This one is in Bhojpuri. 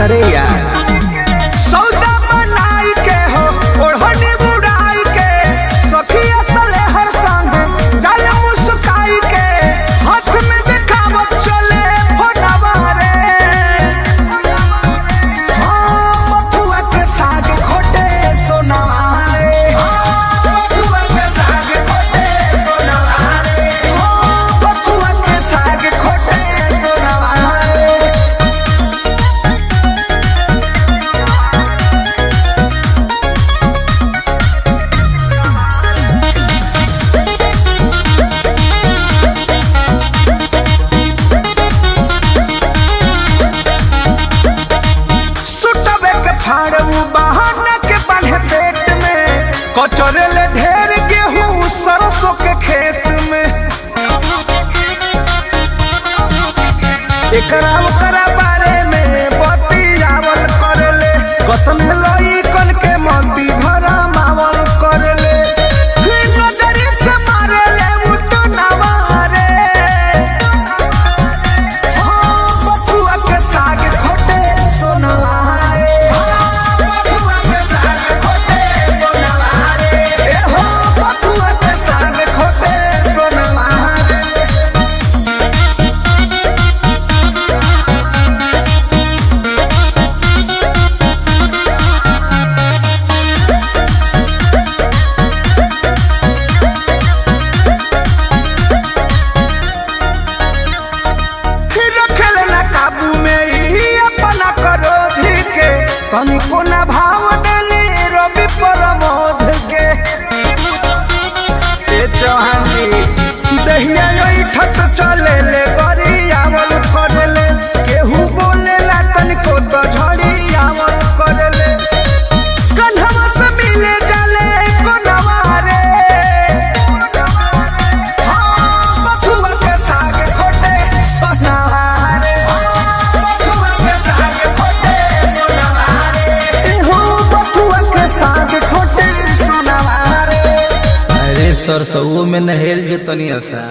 अरे यार सौदा बनाई के हो ओढ़नी बुड़ाई के सखिया सले हर संग जाल मुस्काई के हाथ में दिखावत चले फोनवा रे हाँ बथुआ के साग खोटे सोनवा रे बथुआ के साग खोटे सोनवा रे बथुआ के साग खोटे सोनवा रे। बहाना के बांधे पेट में कचरे ले ढेर गेहूं सरसों के खेत में एकरा ओकरा बारे में बतियावल करेले कतन लई कन के मंदी भरा मावल करेले नजरी से मारेले उतो नवारे हाँ बथुआ के साग खोटे सोनवा तनिको न भाव देले रवि प्रमोद के ए चौहानी दहिया ठट चले ले गरियावल करले केहू बोलेला तनिको तो झड़ियावल करले कन्हवा से मिले जाले कोनवा रे हाँ बथुआ के साग खोटे सोनवा रे बथुआ के साग खोटे सोनवा साग खोटे सोनवा रे। अरे सरसों में नहेल जो तनी ऐसा